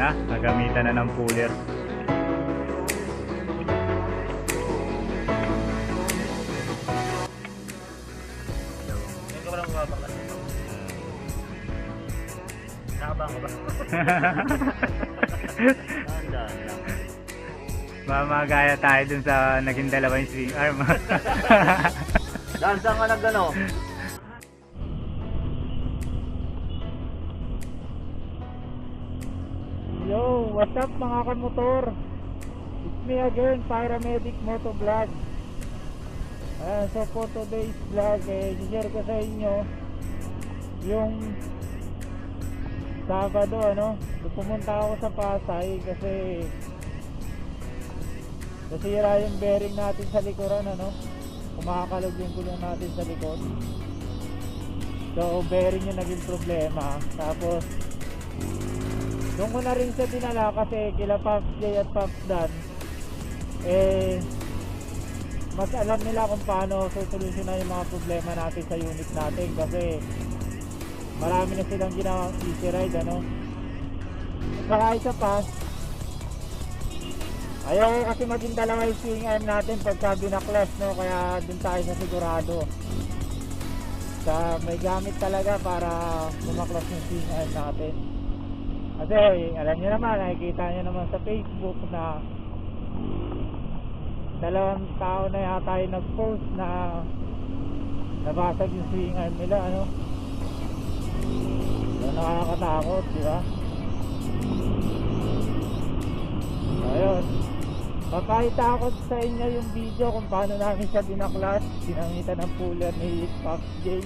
na, nagamitan na ng puller. Ngayon ka ba lang bumabaklas? Nakabang ka ba? Tandaan lang. Mamagaya tayo dun sa naging dalawang swing arm. Dan, saan ka nagano? Yo, what's up mga kamotor? It's me again, Paramedic Moto Vlog. So for today's vlog, i-share ko sa inyo yung Sabado, pumunta ako sa Pasay kasi nasira yung bearing natin sa likuran, kumakalog yung gulong natin sa likod. So bearing yung naging problema. Tapos doon ko na rin siya dinala kasi kila Pops J at Pops Dan mas alam nila kung paano solusyonan yung mga problema natin sa unit natin kasi marami na silang ginawang easy ride, At saka isa pa, ayaw kasi maging dalawa yung swing arm natin pagka binaklas, kaya dun tayo sa sigurado may gamit talaga para bumaklas yung swing arm natin. Kasi alam nyo naman, nakikita nyo naman sa Facebook na dalawang tao na yata yung nag-post na nabasag yung swing arm nila, So, nakakatakot, di ba? Ayun, papakita ako sa inyo yung video kung paano namin siya binaklas, ginamitan ng puller ni Pops J.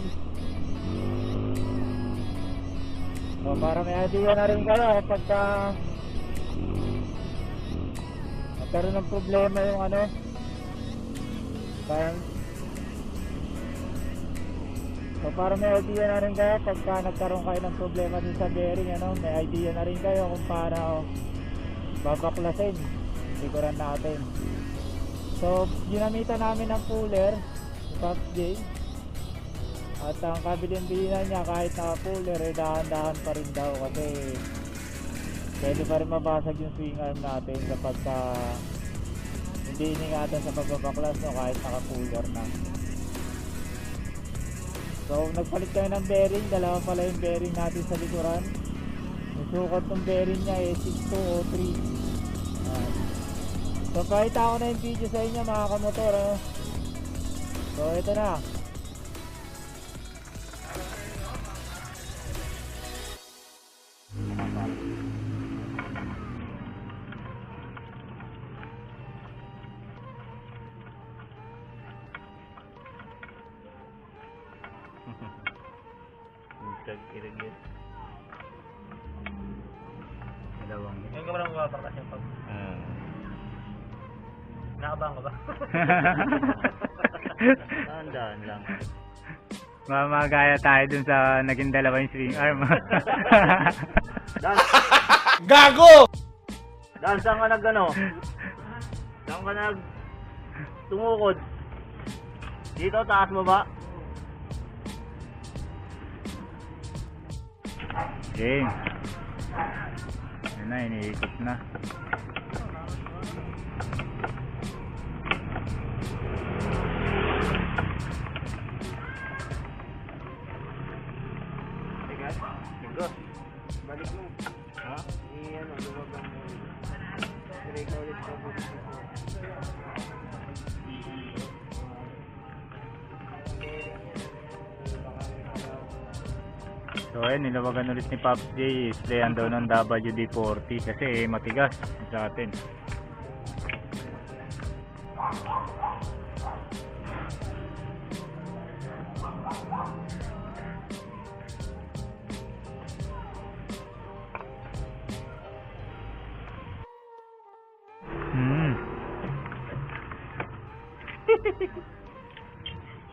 So, para may idea na rin kayo pagka nagkaroon ng problema yung para may idea na rin kayo pagka nagkaroon kayo ng problema din sa bearing, may idea na rin kayo kung paano babaklasin likuran natin. So ginamitan namin ng puller Pops J, at ang kabilin-bilinan niya kahit naka-puller dahan-dahan pa rin daw kasi pwede pa rin mabasag yung swing arm natin kapag hindi iningatan sa pagbabaklas, kahit naka-puller na. So nagpalit kami ng bearing, dalawa pala yung bearing natin sa likuran. Yung sukat ng bearing niya 6203. So pakita ko na yung video sa inyo mga kamotor, So ito na. Iragit. Dalawang. Ngayon ka ba lang bumabaklas yung pag? Nakabang ka ba? Tandaan lang. Mamagaya tayo dun sa naging dalawang swing arm. Dan, Gago! Dan, saan ka nagano? Saan ka tumukod? Dito, taas mo ba? Okay. Yan na, iniikot na. Sigos. Balik mo. Ha? Lumabang mo. Break ulit ka po. So ayun, nilawagan ulit ni Pops J, sprayan daw ng WD-40 kasi matigas sa atin.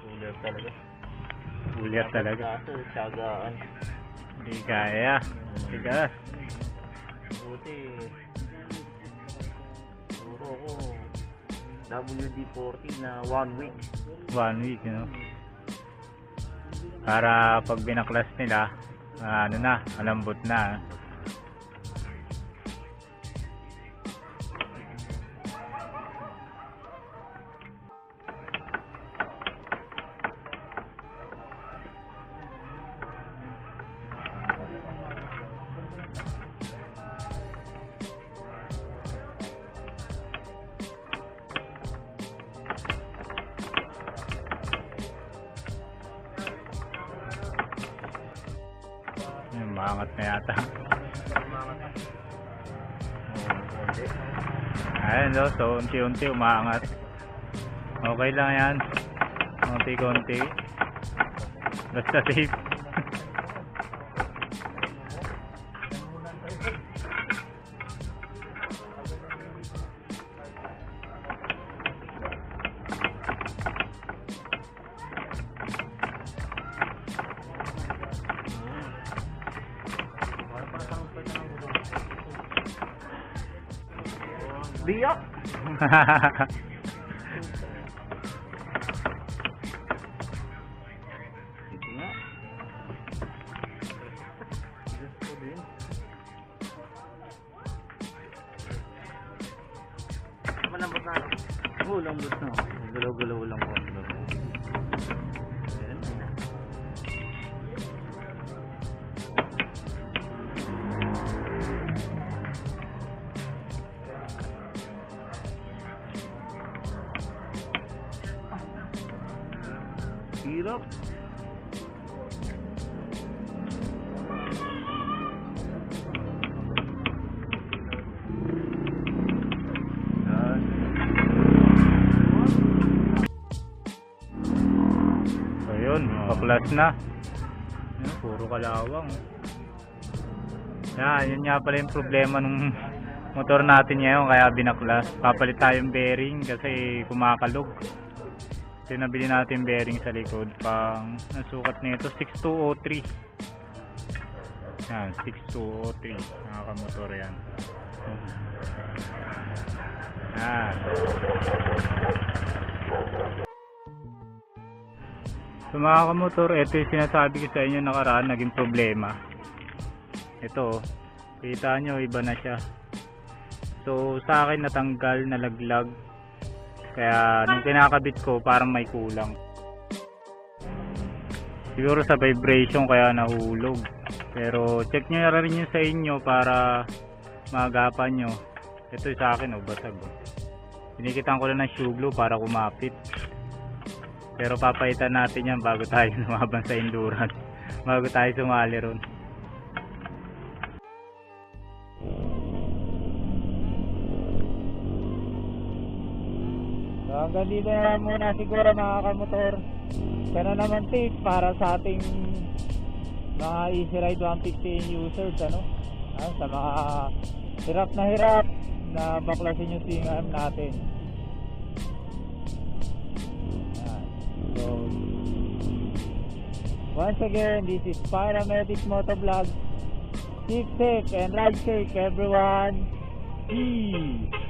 Ulit talaga. Ulit talaga. Tiyagaan. Hindi kaya. Tigas. Buti. Siguro ako WD-40 na 1 week. 1 week, Para pag binaklas nila, malambot na. umangat na yata. Konti. Ayan no, so unti-unti umangat. Okay lang yan. Konti-konti. Basta safe. Biyak! Ito nga. Gusto din. Malambot na. Oo, lambot na. Gulaw-gulaw lang po. Ayan. Hirap. So yun, paklas na. Yan, puro kalawang. Yan, yun nga pala yung problema ng motor natin ngayon kaya binaklas. Papalit tayong bearing kasi kumakalog. Kasi nabili natin bearing sa likod pang nasukat nito 6203. Yan, 6203. Nakakamotor yan. Yan. So mga kamotor, ito yung sinasabi ko sa inyo nakaraan naging problema. Ito, kita nyo iba na siya. So sa akin natanggal, nalaglag. Kaya nung kinakabit ko parang may kulang. Siguro sa vibration kaya nahulog. Pero check nyo na rin yun sa inyo para maagapan nyo. Ito sa akin basag. Pinikitan ko lang ng shoe glue para kumapit. Pero papaitan natin yan bago tayo lumaban sa endurance. Bago tayo sumali ron. So hanggang dito na lang muna siguro mga kamotor. Sana naman tips para sa ating mga Easy Ride 150 users, ano? Sa mga hirap na baklasin yung CM natin. So once again, this is Paramedic Motovlog. Keep safe and ride safe everyone. Peace.